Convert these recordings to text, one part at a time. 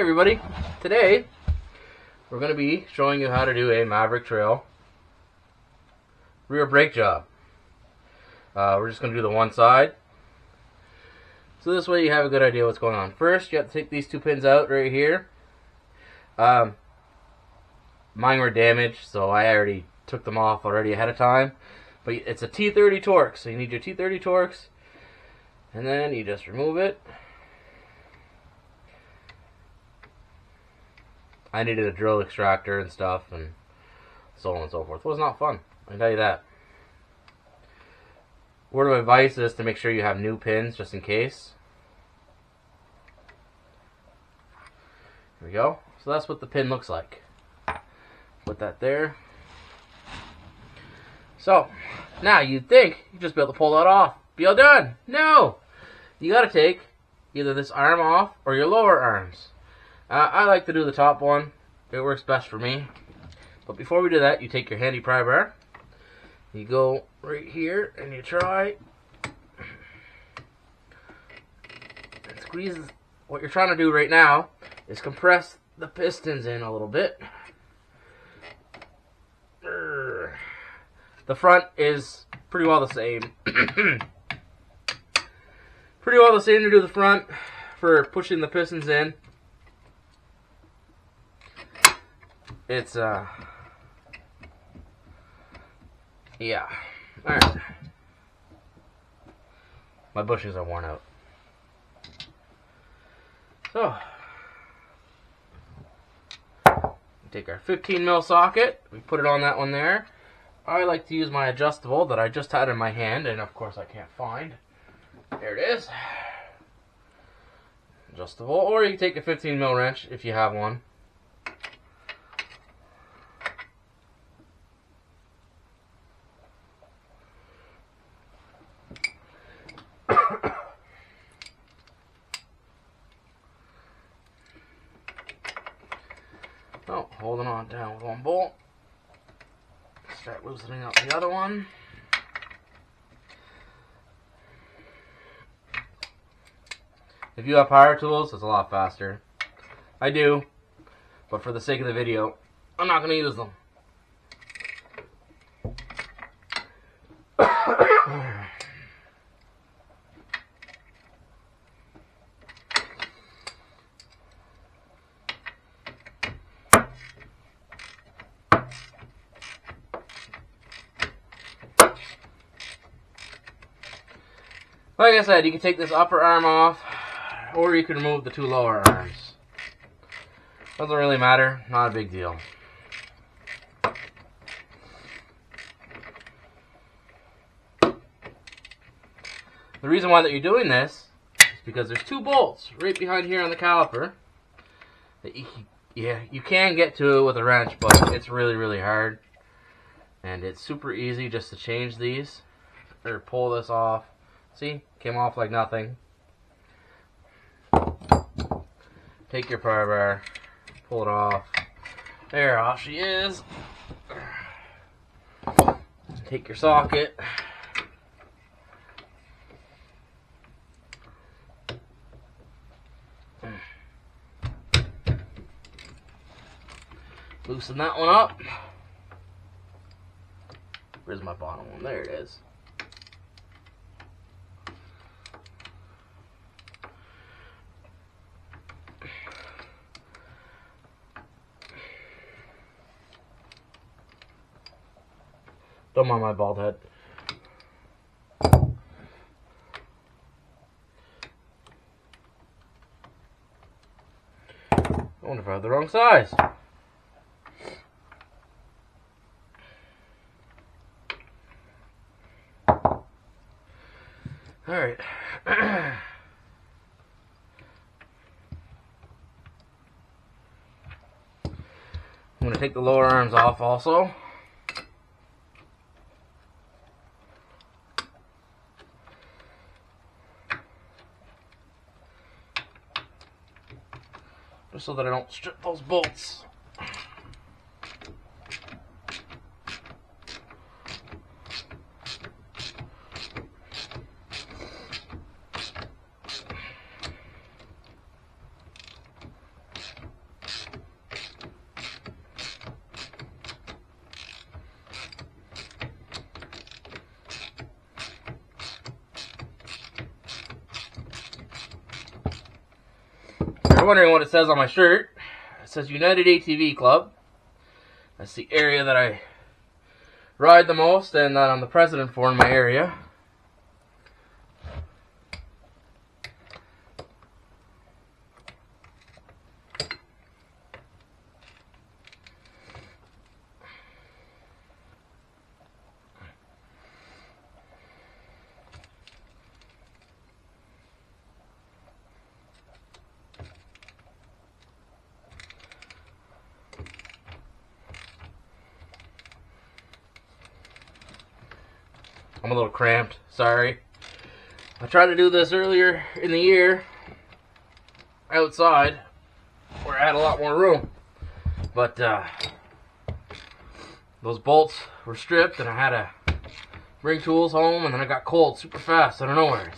everybody, today we're going to be showing you how to do a Maverick trail rear brake job. We're just going to do the one side, so this way you have a good idea what's going on. First, you have to take these two pins out right here. Mine were damaged, so I already took them off already ahead of time, but it's a T30 torx, so you need your T30 torx, and then you just remove it. I needed a drill extractor and stuff, and so on and so forth. It was not fun, I can tell you that. Word of advice is to make sure you have new pins, just in case. Here we go. So that's what the pin looks like. Put that there. So, now you'd think you'd just be able to pull that off. Be all done. No! You gotta take either this arm off or your lower arms. I like to do the top one. It works best for me. But before we do that, you take your handy pry bar. You go right here and you try and squeeze. What you're trying to do right now is compress the pistons in a little bit. The front is pretty well the same. Pretty well the same to do the front for pushing the pistons in. It's, yeah. Alright. My bushings are worn out. So, we take our 15mm socket, we put it on that one there. I like to use my adjustable that I just had in my hand, and of course I can't find. There it is. Adjustable, or you can take a 15mm wrench if you have one. Oh, holding on down with one bolt. Start loosening up the other one. If you have power tools, it's a lot faster. I do, but for the sake of the video, I'm not going to use them. Like I said, you can take this upper arm off, or you can remove the two lower arms. Doesn't really matter, not a big deal. The reason why that you're doing this is because there's two bolts right behind here on the caliper that you can get to it with a wrench, but it's really, really hard. And it's super easy just to change these, or pull this off. See? Came off like nothing. Take your pry bar, pull it off. There, off she is. Take your socket. Loosen that one up. Where's my bottom one? There it is. Don't mind my bald head. I wonder if I have the wrong size. Alright. I'm going to take the lower arms off also. Just so that I don't strip those bolts. you're wondering what it says on my shirt, it says United ATV Club. That's the area that I ride the most and that I'm the president for in my area. I'm a little cramped, sorry. I tried to do this earlier in the year outside where I had a lot more room, but those bolts were stripped and I had to bring tools home, and then I got cold super fast out of nowhere.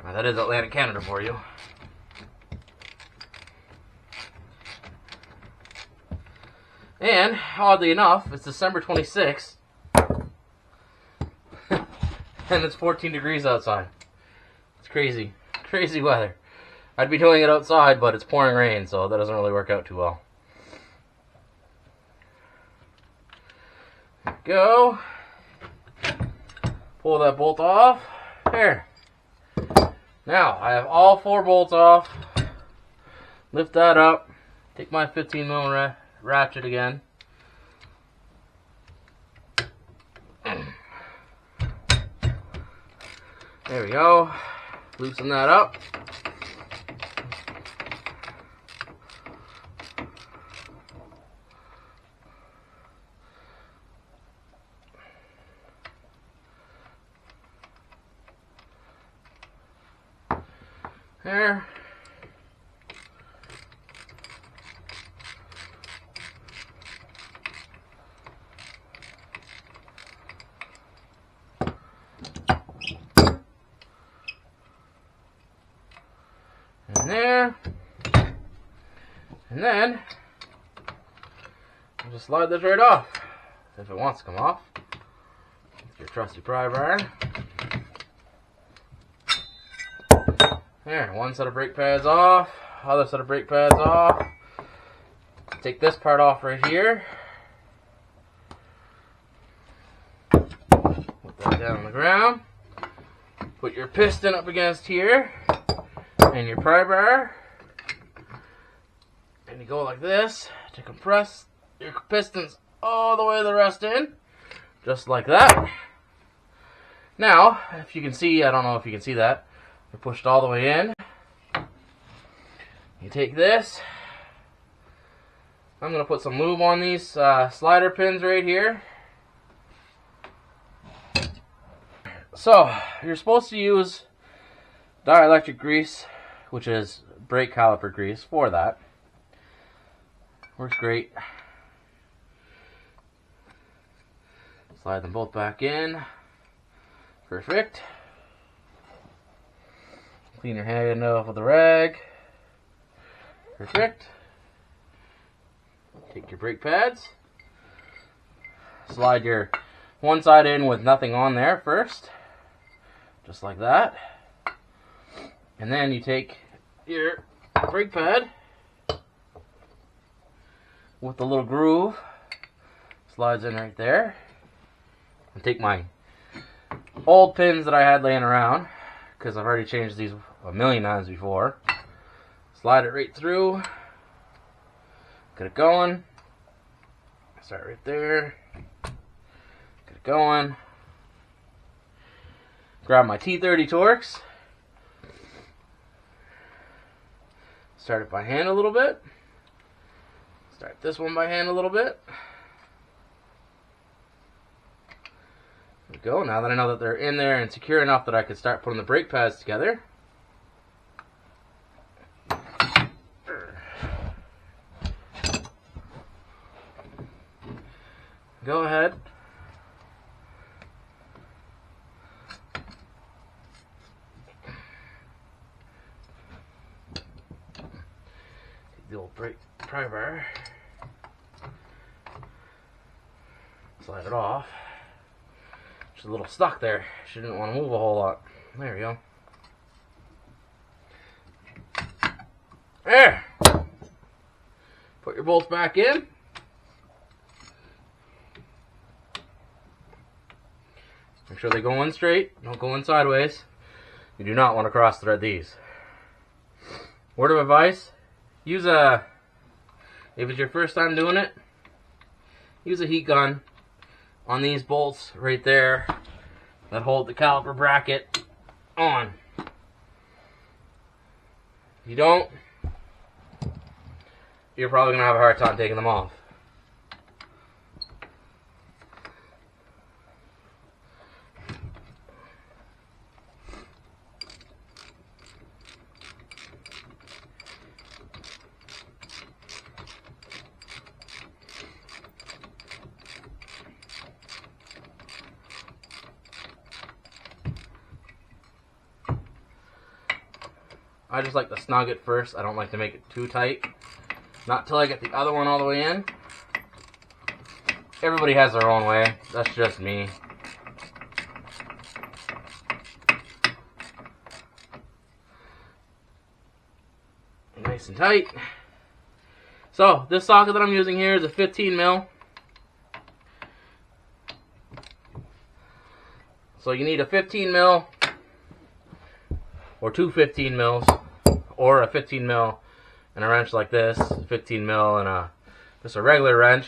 That is Atlantic Canada for you. And oddly enough, it's December 26th. And it's 14 degrees outside. It's crazy. Crazy weather. I'd be doing it outside, but it's pouring rain, so that doesn't really work out too well. There we go. Pull that bolt off. There. Now, I have all 4 bolts off. Lift that up. Take my 15mm ratchet again. There we go. Loosen that up. There. And there. And then I'll just slide this right off if it wants to come off. With your trusty pry bar. There, one set of brake pads off, other set of brake pads off. Take this part off right here. Put that down on the ground. Put your piston up against here and your pry bar. And you go like this to compress your pistons all the way to the rest in. Just like that. Now, if you can see, I don't know if you can see that. They're pushed all the way in. You take this. I'm going to put some lube on these slider pins right here. So, you're supposed to use die-electric grease, which is brake caliper grease, for that. Works great. Slide them both back in. Perfect. Clean your hand off with a rag. Perfect. Take your brake pads. Slide your one side in with nothing on there first. Just like that. And then you take your brake pad with the little groove. Slides in right there. And take my old pins that I had laying around, because I've already changed these a million times before. Slide it right through. Get it going. Start right there. Get it going. Grab my T30 Torx. Start it by hand a little bit. Start this one by hand a little bit. There we go. Now that I know that they're in there and secure enough that I can start putting the brake pads together. Go ahead. Take the old brake pry bar. Slide it off. She's a little stuck there. She didn't want to move a whole lot. There we go. There. Put your bolts back in. Make sure they go in straight, don't go in sideways. You do not want to cross thread these. Word of advice, if it's your first time doing it, use a heat gun on these bolts right there that hold the caliper bracket on. If you don't, you're probably going to have a hard time taking them off. I just like to snug it first. I don't like to make it too tight. Not till I get the other one all the way in. Everybody has their own way. That's just me. Nice and tight. So, this socket that I'm using here is a 15 mil. So you need a 15 mil or two 15 mils or a 15 mil and a wrench like this, 15 mil and just a regular wrench,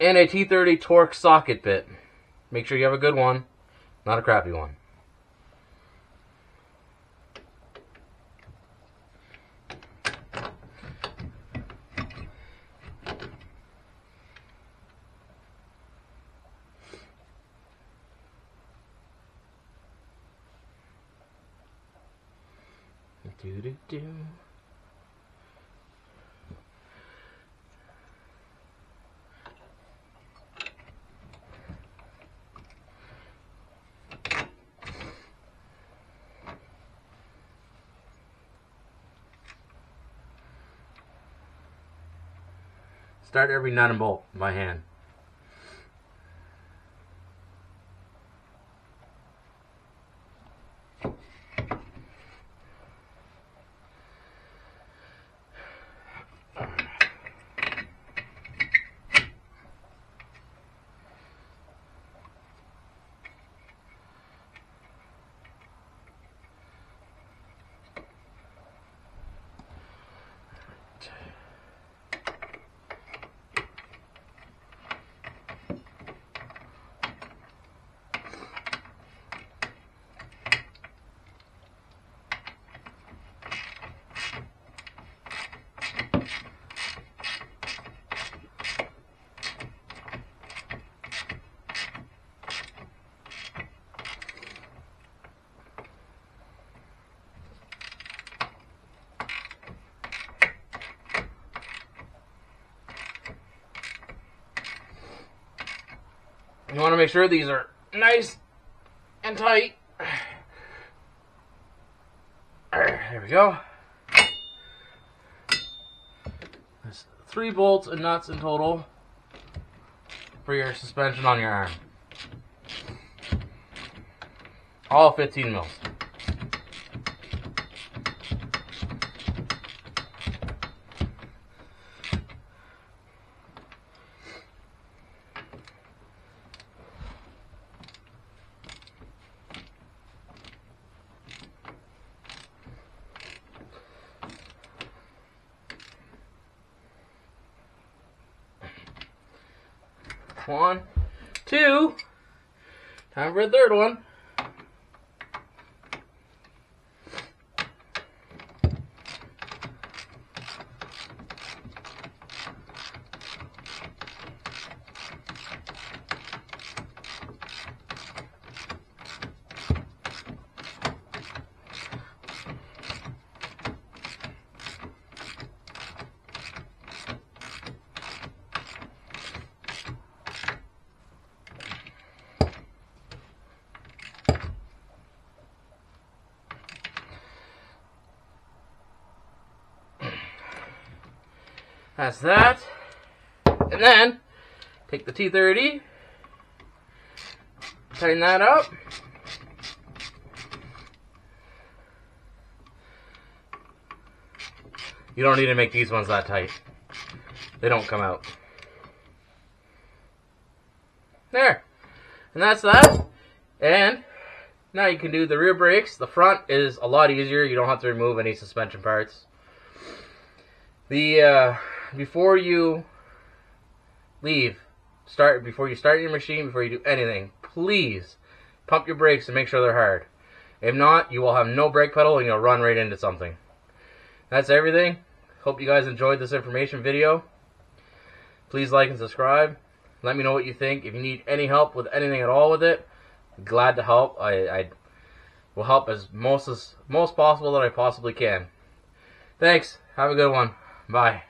and a T30 torx socket bit. Make sure you have a good one, not a crappy one. Do-do-do. Start every nut and bolt by hand. You want to make sure these are nice and tight. There we go. There's 3 bolts and nuts in total for your suspension on your arm. All 15 mils. One, two, time for a third one. That's that. And then take the T30, tighten that up. You don't need to make these ones that tight. They don't come out. There. And that's that. And now you can do the rear brakes. The front is a lot easier. You don't have to remove any suspension parts. Before you leave, before you start your machine, before you do anything, please pump your brakes and make sure they're hard. If not, you will have no brake pedal and you'll run right into something. That's everything. Hope you guys enjoyed this information video. Please like and subscribe. Let me know what you think. If you need any help with anything at all with it, I'm glad to help. I will help as most possible that I possibly can. Thanks. Have a good one. Bye.